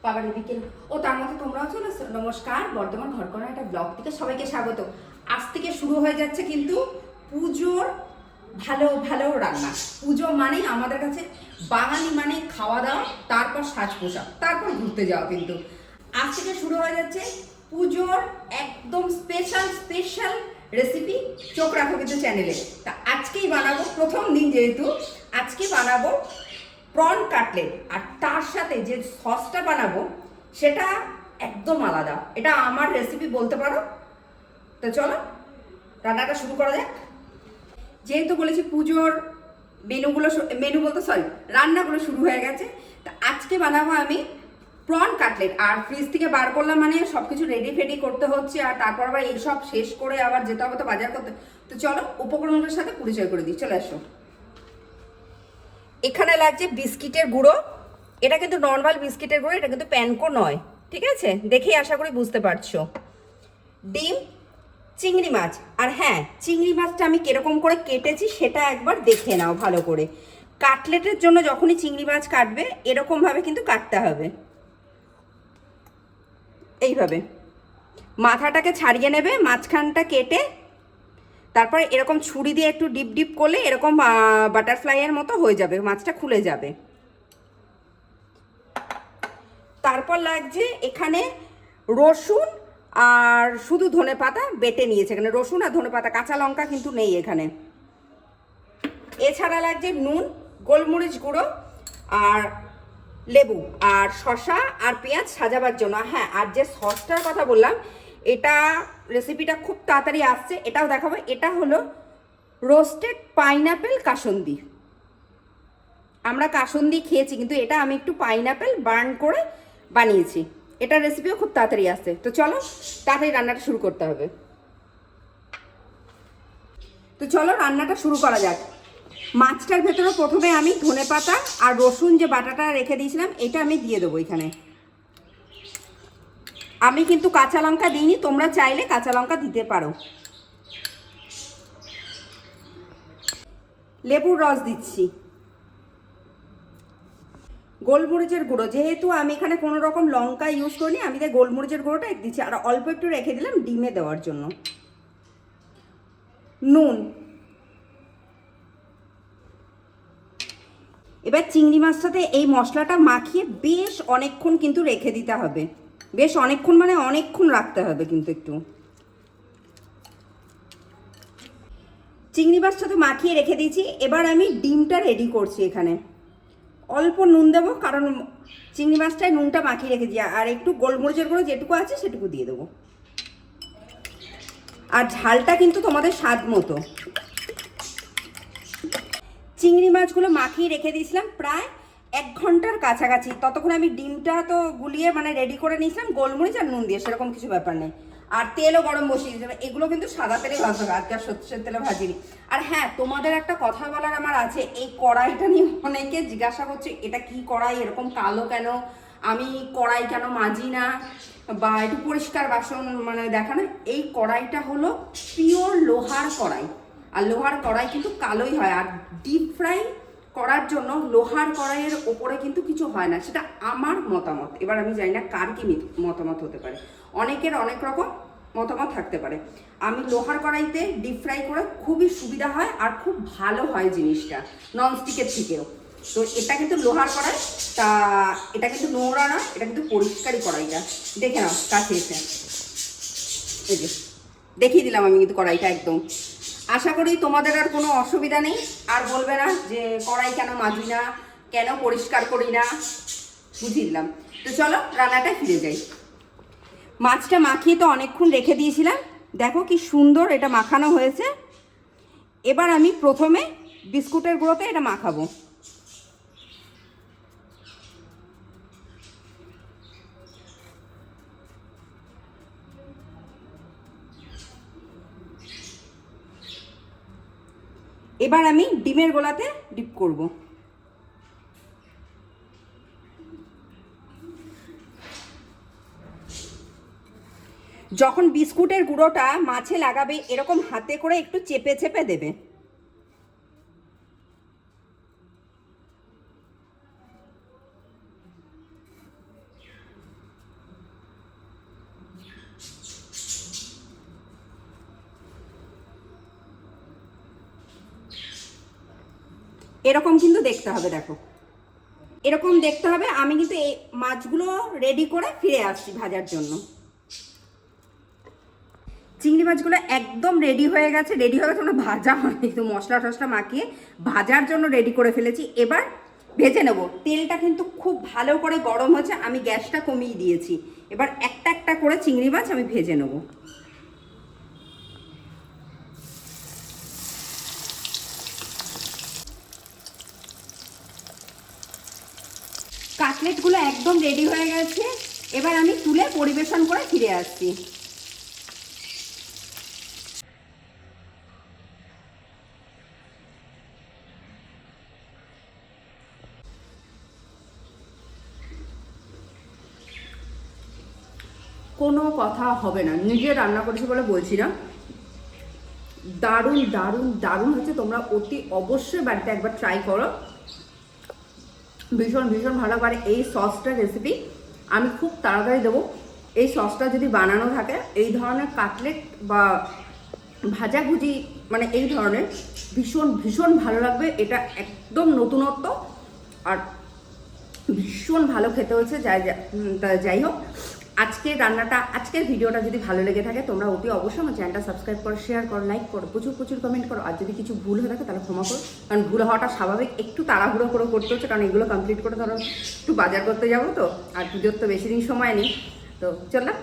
বাবার বিকেল ও তার মধ্যে তোমরাও চলে এসো। নমস্কার, বর্ধমান ঘরকরণা একটা ব্লগ থেকে সবাইকে স্বাগত। আজ থেকে শুরু হয়ে যাচ্ছে কিন্তু পুজোর ভালো ভালো রান্না। পুজো মানে আমাদের কাছে বাঙালি মানে খাওয়া দাওয়া, তারপর সাজ পোশাক, তারপর ঘুরতে যাওয়া। কিন্তু আজ থেকে শুরু হয়ে যাচ্ছে পুজোর একদম স্পেশাল স্পেশাল রেসিপি। চোখ রাখো কিন্তু চ্যানেলে। তা আজকেই বানাবো, প্রথম দিন যেহেতু আজকে বানাবো প্রন কাটলেট, আর তার সাথে যে সসটা বানাবো সেটা একদম আলাদা। এটা আমার রেসিপি বলতে পারো। তো চলো রান্নাটা শুরু করা যাক। যেহেতু বলেছি পুজোর মেনু বলতে রান্নাগুলো শুরু হয়ে গেছে। তা আজকে বানাবো আমি প্রন কাটলেট। আর ফ্রিজ থেকে বার করলাম মানে সব কিছু রেডি ফেডি করতে হচ্ছে, আর তারপর আবার এইসব শেষ করে আবার যেতে হবে তো বাজার করতে। তো চলো উপকরণগুলোর সাথে পরিচয় করে দিই, চলে আসো। এখানে লাগছে বিস্কিটের গুঁড়ো। এটা কিন্তু নর্মাল বিস্কিটের গুঁড়ো, এটা কিন্তু প্যানকো নয়, ঠিক আছে? দেখেই আশা করি বুঝতে পারছো। ডিম, চিংড়ি মাছ। আর হ্যাঁ, চিংড়ি মাছটা আমি কিরকম করে কেটেছি সেটা একবার দেখে নাও ভালো করে। কাটলেটের জন্য যখনই চিংড়ি মাছ কাটবে এরকমভাবে কিন্তু কাটতে হবে, এইভাবে মাথাটাকে ছাড়িয়ে নেবে, মাঝখানটা কেটে তারপর এরকম ছুরি দিয়ে একটু ডিপ ডিপ করলে এরকম বাটারফ্লাইয়ের মতো হয়ে যাবে, মাছটা খুলে যাবে। তারপর লাগছে এখানে রসুন আর শুধু ধনেপাতা বেটে নিয়েছে। এখানে রসুন আর ধনেপাতা, কাঁচা লঙ্কা কিন্তু নেই এখানে। এছাড়া লাগছে নুন, গোলমরিচ গুঁড়ো আর লেবু আর শসা আর পেঁয়াজ সাজাবার জন্য। হ্যাঁ, আর যে সসটার কথা বললাম, এটা রেসিপিটা খুব তাড়াতাড়ি আসছে, এটাও দেখাবো। এটা হলো রোস্টেড পাইনাপেল কাসুন্দি। আমরা কাসুন্দি খেয়েছি, কিন্তু এটা আমি একটু পাইনাপেল বার্ন করে বানিয়েছি। এটা রেসিপিও খুব তাড়াতাড়ি আসছে। তো চলো তাড়াতাড়ি রান্নাটা শুরু করতে হবে। তো চলো রান্নাটা শুরু করা যাক। মাছটার ভেতরে প্রথমে আমি ধনেপাতা আর রসুন যে বাটাটা রেখে দিয়েছিলাম এটা আমি দিয়ে দেবো এখানে। আমি কিন্তু কাঁচা লঙ্কা দিইনি, তোমরা চাইলে কাঁচা লঙ্কা দিতে পারো। লেবুর রস দিচ্ছি। গোলমরিচের গুঁড়ো, যেহেতু আমি এখানে কোনো রকম লঙ্কা ইউজ করিনি, আমি তাই গোলমরিচের গুঁড়োটা দিচ্ছি। আর অল্প একটু রেখে দিলাম ডিমে দেওয়ার জন্য। নুন। এবার চিংড়ি মাছটাতে এই মশলাটা মাখিয়ে বেশ অনেকক্ষণ কিন্তু রেখে দিতে হবে। বেশ অনেকক্ষণ মানে অনেকক্ষণ রাখতে হবে কিন্তু একটু। চিংড়ি মাছটা তো মাখিয়ে রেখে দিয়েছি। এবার আমি ডিমটা রেডি করছি। এখানে অল্প নুন দেবো, কারণ চিংড়ি মাছটায় নুনটা মাখিয়ে রেখে দিই। আর একটু গোলমরিচের গুঁড়ো যেটুকু আছে সেটুকু দিয়ে দেবো। আর ঝালটা কিন্তু তোমাদের স্বাদ মতো। চিংড়ি মাছগুলো মাখিয়ে রেখে দিয়েছিলাম প্রায় 1 ঘন্টার কাছাকাছি। ততক্ষণ আমি ডিমটা তো গুলিয়ে মানে রেডি করে নিয়েছিলাম গোলমরিচ আর নুন দিয়ে, সেরকম কিছু ব্যাপার নেই। আর তেলও গরম বসিয়ে দিয়েছিলাম। এগুলো কিন্তু সাদা তেলে ভাজতে হবে, আজকে আর সর্ষের তেলে ভাজিনি। আর হ্যাঁ, তোমাদের একটা কথা বলার আমার আছে। এই কড়াইটা নিয়ে অনেকে জিজ্ঞাসা করছে এটা কি কড়াই, এরকম কালো কেন, আমি কড়াই কেন মাজি না, বা একটু পরিষ্কার বাসন মানে দেখা না। এই কড়াইটা হলো পিওর লোহার কড়াই, আর লোহার কড়াই কিন্তু কালোই হয়। আর ডিপ ফ্রাই করার জন্য লোহার কড়াইয়ের ওপরে কিন্তু কিছু হয় না, সেটা আমার মতামত। এবার আমি জানি না কার কি মতামত হতে পারে, অনেকের অনেক রকম মতামত থাকতে পারে। আমি লোহার কড়াইতে ডিপ ফ্রাই করে খুবই সুবিধা হয় আর খুব ভালো হয় জিনিসটা, ননস্টিকের থেকেও। তো এটা কিন্তু লোহার কড়াই, তা এটা কিন্তু নোংরা না, এটা কিন্তু পরিষ্কারই কড়াইটা। দেখে নাও কাছে এসে, এই যে দেখিয়ে দিলাম আমি কিন্তু কড়াইটা একদম। আশা করি তোমাদের আর কোনো অসুবিধা নেই, আর বলবে না যে কড়াই কেন মাজি না, কেন পরিষ্কার করি না, বুঝিয়ে দিলাম। তো চলো রান্নাটায় ফিরে যাই। মাছটা মাখিয়ে তো অনেকক্ষণ রেখে দিয়েছিলাম, দেখো কি সুন্দর এটা মাখানো হয়েছে। এবার আমি প্রথমে বিস্কুটের গুঁড়োতে এটা মাখাবো। এবার আমি ডিমের গোলাতে ডিপ করব। যখন বিস্কুটের গুঁড়োটা মাছে লাগাবে এরকম হাতে করে একটু চেপে চেপে দেবে। এরকম কিন্তু দেখতে হবে, দেখো এরকম দেখতে হবে। আমি কিন্তু এই মাছগুলো রেডি করে ফিরে আসছি ভাজার জন্য। চিংড়ি মাছগুলো একদম রেডি হয়ে গেছে, মানে ভাজা হয় কিন্তু মশলা টশলা মাখিয়ে ভাজার জন্য রেডি করে ফেলেছি। এবার ভেজে নেব। তেলটা কিন্তু খুব ভালো করে গরম হচ্ছে, আমি গ্যাসটা কমিয়ে দিয়েছি। এবার একটা একটা করে চিংড়ি মাছ আমি ভেজে নেব। কাটলেটগুলো একদম রেডি হয়ে গেছে, এবার আমি তুলে পরিবেশন করে ফিরে আসছি। কোনো কথা হবে না, নিজে রান্না করেছি বলে বলছি না, দারুণ দারুণ দারুণ হচ্ছে। তোমরা অতি অবশ্যই বাড়িতে একবার ট্রাই করো, ভীষণ ভীষণ ভালো। আর এই সসটার রেসিপি আমি খুব তাড়াতাড়ি দেবো। এই সসটা যদি বানানো থাকে, এই ধরনের কাটলেট বা ভাজাভুজি মানে এই ধরনের ভীষণ ভীষণ ভালো লাগবে। এটা একদম নতুনত্ব আর ভীষণ ভালো খেতে হচ্ছে। যাই হোক, আজকের ভিডিওটা যদি ভালো লেগে থাকে, তোমরা অতি অবশ্যই আমার চ্যানেলটা সাবস্ক্রাইব করো, শেয়ার করো, লাইক করো, প্রচুর প্রচুর কমেন্ট করো। আর যদি কিছু ভুল হয়ে থাকে তাহলে ক্ষমা করো, কারণ ভুল হওয়াটা স্বাভাবিক। একটু তাড়াহুড়ো করে করতে হচ্ছে, কারণ এগুলো কমপ্লিট করে ধরো একটু বাজার করতে যাবো তো, আর পুজোর তো বেশি দিন সময় নেই। তো চললাম।